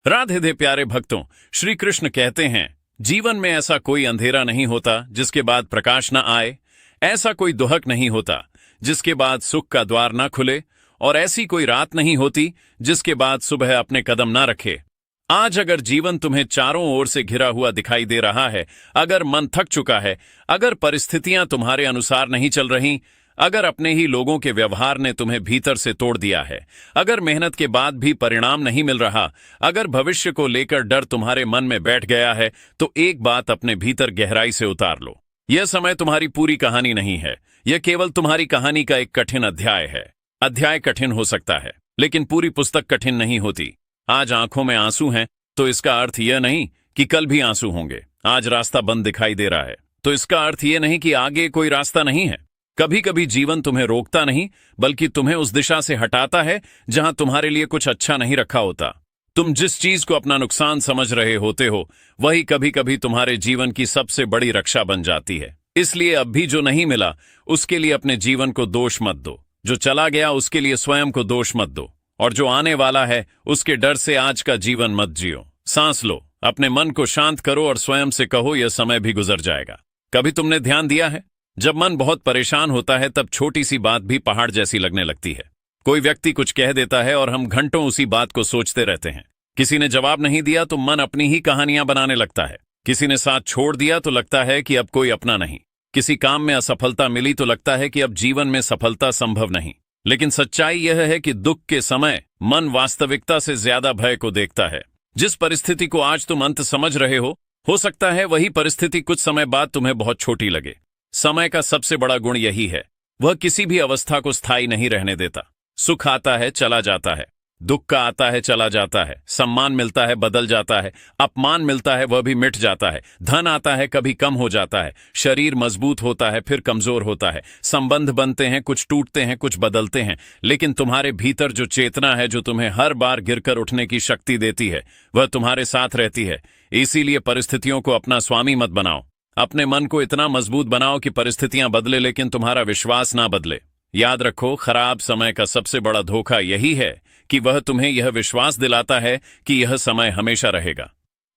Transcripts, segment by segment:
राधे दे प्यारे भक्तों, श्री कृष्ण कहते हैं, जीवन में ऐसा कोई अंधेरा नहीं होता जिसके बाद प्रकाश न आए, ऐसा कोई दुहक नहीं होता जिसके बाद सुख का द्वार न खुले, और ऐसी कोई रात नहीं होती जिसके बाद सुबह अपने कदम न रखे। आज अगर जीवन तुम्हें चारों ओर से घिरा हुआ दिखाई दे रहा है, अगर मन थक चुका है, अगर परिस्थितियां तुम्हारे अनुसार नहीं चल रही, अगर अपने ही लोगों के व्यवहार ने तुम्हें भीतर से तोड़ दिया है, अगर मेहनत के बाद भी परिणाम नहीं मिल रहा, अगर भविष्य को लेकर डर तुम्हारे मन में बैठ गया है, तो एक बात अपने भीतर गहराई से उतार लो। यह समय तुम्हारी पूरी कहानी नहीं है, यह केवल तुम्हारी कहानी का एक कठिन अध्याय है। अध्याय कठिन हो सकता है, लेकिन पूरी पुस्तक कठिन नहीं होती। आज आंखों में आंसू हैं, तो इसका अर्थ यह नहीं कि कल भी आंसू होंगे। आज रास्ता बंद दिखाई दे रहा है, तो इसका अर्थ यह नहीं कि आगे कोई रास्ता नहीं है। कभी कभी जीवन तुम्हें रोकता नहीं, बल्कि तुम्हें उस दिशा से हटाता है जहां तुम्हारे लिए कुछ अच्छा नहीं रखा होता। तुम जिस चीज को अपना नुकसान समझ रहे होते हो, वही कभी कभी तुम्हारे जीवन की सबसे बड़ी रक्षा बन जाती है। इसलिए अब भी जो नहीं मिला, उसके लिए अपने जीवन को दोष मत दो। जो चला गया, उसके लिए स्वयं को दोष मत दो। और जो आने वाला है, उसके डर से आज का जीवन मत जियो। सांस लो, अपने मन को शांत करो और स्वयं से कहो, यह समय भी गुजर जाएगा। कभी तुमने ध्यान दिया है, जब मन बहुत परेशान होता है, तब छोटी सी बात भी पहाड़ जैसी लगने लगती है। कोई व्यक्ति कुछ कह देता है और हम घंटों उसी बात को सोचते रहते हैं। किसी ने जवाब नहीं दिया तो मन अपनी ही कहानियां बनाने लगता है। किसी ने साथ छोड़ दिया तो लगता है कि अब कोई अपना नहीं। किसी काम में असफलता मिली तो लगता है कि अब जीवन में सफलता संभव नहीं। लेकिन सच्चाई यह है कि दुख के समय मन वास्तविकता से ज्यादा भय को देखता है। जिस परिस्थिति को आज तुम अंत समझ रहे हो सकता है वही परिस्थिति कुछ समय बाद तुम्हें बहुत छोटी लगे। समय का सबसे बड़ा गुण यही है, वह किसी भी अवस्था को स्थायी नहीं रहने देता। सुख आता है, चला जाता है, दुख का आता है, चला जाता है, सम्मान मिलता है, बदल जाता है, अपमान मिलता है, वह भी मिट जाता है, धन आता है, कभी कम हो जाता है, शरीर मजबूत होता है, फिर कमजोर होता है, संबंध बनते हैं, कुछ टूटते हैं, कुछ बदलते हैं। लेकिन तुम्हारे भीतर जो चेतना है, जो तुम्हें हर बार गिरकर उठने की शक्ति देती है, वह तुम्हारे साथ रहती है। इसीलिए परिस्थितियों को अपना स्वामी मत बनाओ। अपने मन को इतना मजबूत बनाओ कि परिस्थितियां बदले, लेकिन तुम्हारा विश्वास ना बदले। याद रखो, खराब समय का सबसे बड़ा धोखा यही है कि वह तुम्हें यह विश्वास दिलाता है कि यह समय हमेशा रहेगा।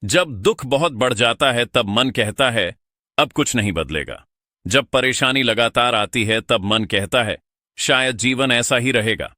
जब दुख बहुत बढ़ जाता है, तब मन कहता है अब कुछ नहीं बदलेगा। जब परेशानी लगातार आती है, तब मन कहता है शायद जीवन ऐसा ही रहेगा।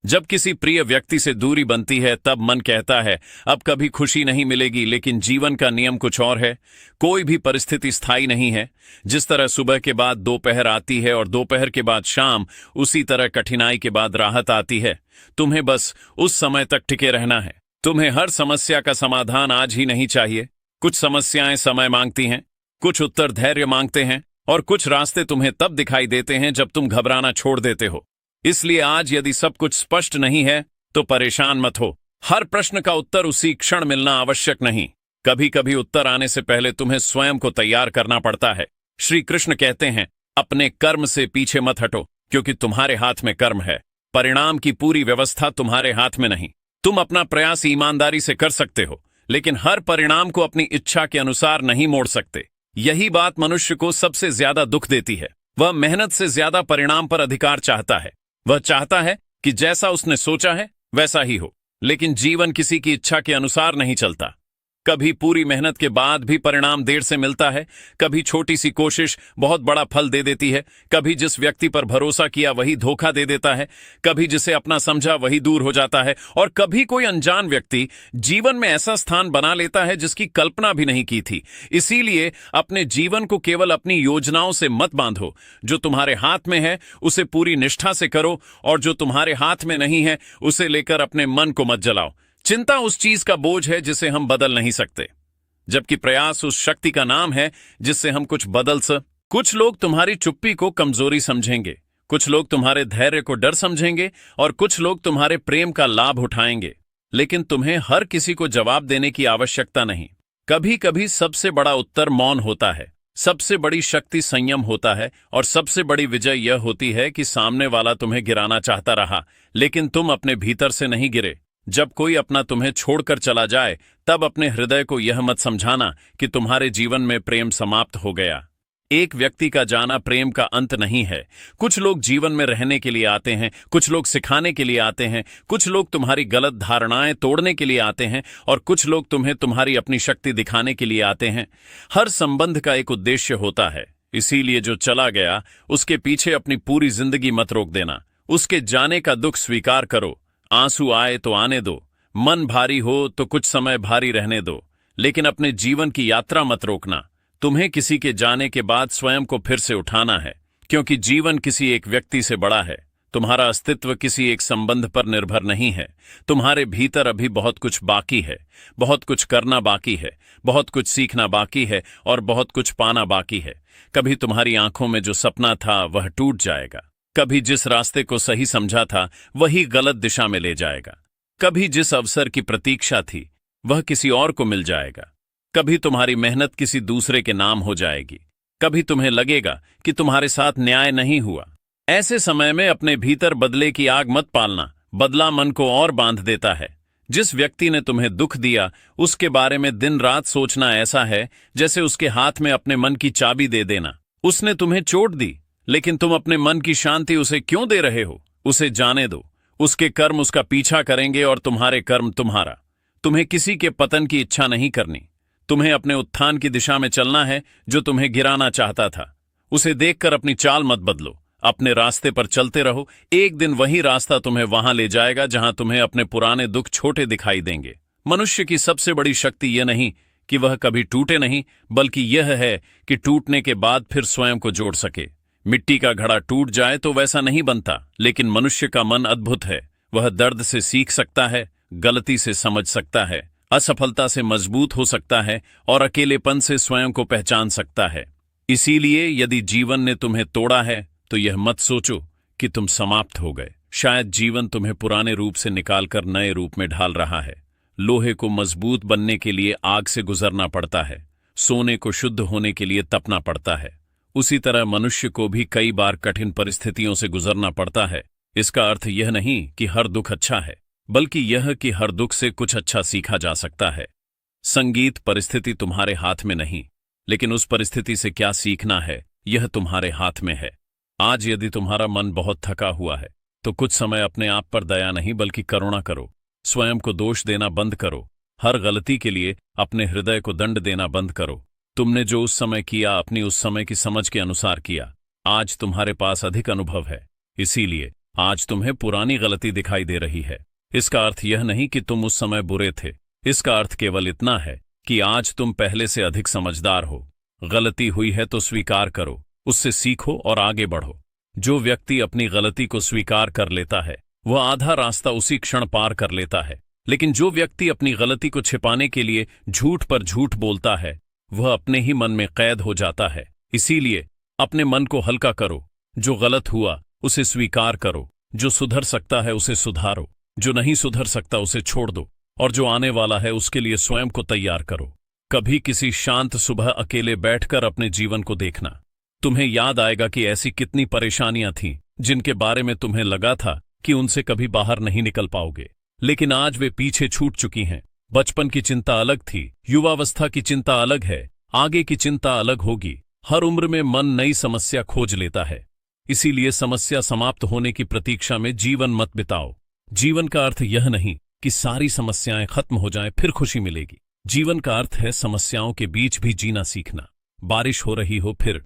जब किसी प्रिय व्यक्ति से दूरी बनती है, तब मन कहता है अब कभी खुशी नहीं मिलेगी। लेकिन जीवन का नियम कुछ और है। कोई भी परिस्थिति स्थायी नहीं है। जिस तरह सुबह के बाद दोपहर आती है और दोपहर के बाद शाम, उसी तरह कठिनाई के बाद राहत आती है। तुम्हें बस उस समय तक टिके रहना है। तुम्हें हर समस्या का समाधान आज ही नहीं चाहिए। कुछ समस्याएं समय मांगती हैं, कुछ उत्तर धैर्य मांगते हैं, और कुछ रास्ते तुम्हें तब दिखाई देते हैं जब तुम घबराना छोड़ देते हो। इसलिए आज यदि सब कुछ स्पष्ट नहीं है, तो परेशान मत हो। हर प्रश्न का उत्तर उसी क्षण मिलना आवश्यक नहीं। कभी कभी उत्तर आने से पहले तुम्हें स्वयं को तैयार करना पड़ता है। श्री कृष्ण कहते हैं, अपने कर्म से पीछे मत हटो, क्योंकि तुम्हारे हाथ में कर्म है। परिणाम की पूरी व्यवस्था तुम्हारे हाथ में नहीं। तुम अपना प्रयास ईमानदारी से कर सकते हो, लेकिन हर परिणाम को अपनी इच्छा के अनुसार नहीं मोड़ सकते। यही बात मनुष्य को सबसे ज्यादा दुख देती है। वह मेहनत से ज्यादा परिणाम पर अधिकार चाहता है। वह चाहता है कि जैसा उसने सोचा है वैसा ही हो, लेकिन जीवन किसी की इच्छा के अनुसार नहीं चलता। कभी पूरी मेहनत के बाद भी परिणाम देर से मिलता है, कभी छोटी सी कोशिश बहुत बड़ा फल दे देती है, कभी जिस व्यक्ति पर भरोसा किया वही धोखा दे देता है, कभी जिसे अपना समझा वही दूर हो जाता है, और कभी कोई अनजान व्यक्ति जीवन में ऐसा स्थान बना लेता है जिसकी कल्पना भी नहीं की थी। इसीलिए अपने जीवन को केवल अपनी योजनाओं से मत बांधो। जो तुम्हारे हाथ में है उसे पूरी निष्ठा से करो, और जो तुम्हारे हाथ में नहीं है उसे लेकर अपने मन को मत जलाओ। चिंता उस चीज का बोझ है जिसे हम बदल नहीं सकते, जबकि प्रयास उस शक्ति का नाम है जिससे हम कुछ बदल कुछ लोग तुम्हारी चुप्पी को कमजोरी समझेंगे, कुछ लोग तुम्हारे धैर्य को डर समझेंगे, और कुछ लोग तुम्हारे प्रेम का लाभ उठाएंगे। लेकिन तुम्हें हर किसी को जवाब देने की आवश्यकता नहीं। कभी कभी सबसे बड़ा उत्तर मौन होता है, सबसे बड़ी शक्ति संयम होता है, और सबसे बड़ी विजय यह होती है कि सामने वाला तुम्हें गिराना चाहता रहा, लेकिन तुम अपने भीतर से नहीं गिरे। जब कोई अपना तुम्हें छोड़कर चला जाए, तब अपने हृदय को यह मत समझाना कि तुम्हारे जीवन में प्रेम समाप्त हो गया। एक व्यक्ति का जाना प्रेम का अंत नहीं है। कुछ लोग जीवन में रहने के लिए आते हैं, कुछ लोग सिखाने के लिए आते हैं, कुछ लोग तुम्हारी गलत धारणाएं तोड़ने के लिए आते हैं और कुछ लोग तुम्हें तुम्हारी अपनी शक्ति दिखाने के लिए आते हैं। हर संबंध का एक उद्देश्य होता है, इसीलिए जो चला गया उसके पीछे अपनी पूरी जिंदगी मत रोक देना। उसके जाने का दुख स्वीकार करो। आंसू आए तो आने दो, मन भारी हो तो कुछ समय भारी रहने दो, लेकिन अपने जीवन की यात्रा मत रोकना। तुम्हें किसी के जाने के बाद स्वयं को फिर से उठाना है, क्योंकि जीवन किसी एक व्यक्ति से बड़ा है। तुम्हारा अस्तित्व किसी एक संबंध पर निर्भर नहीं है। तुम्हारे भीतर अभी बहुत कुछ बाकी है, बहुत कुछ करना बाकी है, बहुत कुछ सीखना बाकी है और बहुत कुछ पाना बाकी है। कभी तुम्हारी आंखों में जो सपना था वह टूट जाएगा, कभी जिस रास्ते को सही समझा था वही गलत दिशा में ले जाएगा, कभी जिस अवसर की प्रतीक्षा थी वह किसी और को मिल जाएगा, कभी तुम्हारी मेहनत किसी दूसरे के नाम हो जाएगी, कभी तुम्हें लगेगा कि तुम्हारे साथ न्याय नहीं हुआ। ऐसे समय में अपने भीतर बदले की आग मत पालना, बदला मन को और बांध देता है। जिस व्यक्ति ने तुम्हें दुख दिया उसके बारे में दिन रात सोचना ऐसा है जैसे उसके हाथ में अपने मन की चाबी दे देना। उसने तुम्हें चोट दी, लेकिन तुम अपने मन की शांति उसे क्यों दे रहे हो? उसे जाने दो। उसके कर्म उसका पीछा करेंगे और तुम्हारे कर्म तुम्हारा। तुम्हें किसी के पतन की इच्छा नहीं करनी, तुम्हें अपने उत्थान की दिशा में चलना है। जो तुम्हें गिराना चाहता था उसे देखकर अपनी चाल मत बदलो, अपने रास्ते पर चलते रहो। एक दिन वही रास्ता तुम्हें वहां ले जाएगा जहां तुम्हें अपने पुराने दुख छोटे दिखाई देंगे। मनुष्य की सबसे बड़ी शक्ति यह नहीं कि वह कभी टूटे नहीं, बल्कि यह है कि टूटने के बाद फिर स्वयं को जोड़ सके। मिट्टी का घड़ा टूट जाए तो वैसा नहीं बनता, लेकिन मनुष्य का मन अद्भुत है। वह दर्द से सीख सकता है, गलती से समझ सकता है, असफलता से मजबूत हो सकता है और अकेलेपन से स्वयं को पहचान सकता है। इसीलिए यदि जीवन ने तुम्हें तोड़ा है तो यह मत सोचो कि तुम समाप्त हो गए। शायद जीवन तुम्हें पुराने रूप से निकालकर नए रूप में ढाल रहा है। लोहे को मजबूत बनने के लिए आग से गुजरना पड़ता है, सोने को शुद्ध होने के लिए तपना पड़ता है। उसी तरह मनुष्य को भी कई बार कठिन परिस्थितियों से गुजरना पड़ता है। इसका अर्थ यह नहीं कि हर दुख अच्छा है, बल्कि यह कि हर दुख से कुछ अच्छा सीखा जा सकता है। संगीत परिस्थिति तुम्हारे हाथ में नहीं, लेकिन उस परिस्थिति से क्या सीखना है यह तुम्हारे हाथ में है। आज यदि तुम्हारा मन बहुत थका हुआ है तो कुछ समय अपने आप पर दया नहीं बल्कि करुणा करो। स्वयं को दोष देना बंद करो। हर गलती के लिए अपने हृदय को दंड देना बंद करो। तुमने जो उस समय किया अपनी उस समय की समझ के अनुसार किया। आज तुम्हारे पास अधिक अनुभव है, इसीलिए आज तुम्हें पुरानी गलती दिखाई दे रही है। इसका अर्थ यह नहीं कि तुम उस समय बुरे थे, इसका अर्थ केवल इतना है कि आज तुम पहले से अधिक समझदार हो। गलती हुई है तो स्वीकार करो, उससे सीखो और आगे बढ़ो। जो व्यक्ति अपनी गलती को स्वीकार कर लेता है वह आधा रास्ता उसी क्षण पार कर लेता है, लेकिन जो व्यक्ति अपनी गलती को छिपाने के लिए झूठ पर झूठ बोलता है वह अपने ही मन में कैद हो जाता है। इसीलिए अपने मन को हल्का करो। जो गलत हुआ उसे स्वीकार करो, जो सुधर सकता है उसे सुधारो, जो नहीं सुधर सकता उसे छोड़ दो और जो आने वाला है उसके लिए स्वयं को तैयार करो। कभी किसी शांत सुबह अकेले बैठकर अपने जीवन को देखना। तुम्हें याद आएगा कि ऐसी कितनी परेशानियां थीं जिनके बारे में तुम्हें लगा था कि उनसे कभी बाहर नहीं निकल पाओगे, लेकिन आज वे पीछे छूट चुकी हैं। बचपन की चिंता अलग थी, युवावस्था की चिंता अलग है, आगे की चिंता अलग होगी। हर उम्र में मन नई समस्या खोज लेता है, इसीलिए समस्या समाप्त होने की प्रतीक्षा में जीवन मत बिताओ। जीवन का अर्थ यह नहीं कि सारी समस्याएं खत्म हो जाएं फिर खुशी मिलेगी। जीवन का अर्थ है समस्याओं के बीच भी जीना सीखना। बारिश हो रही हो फिर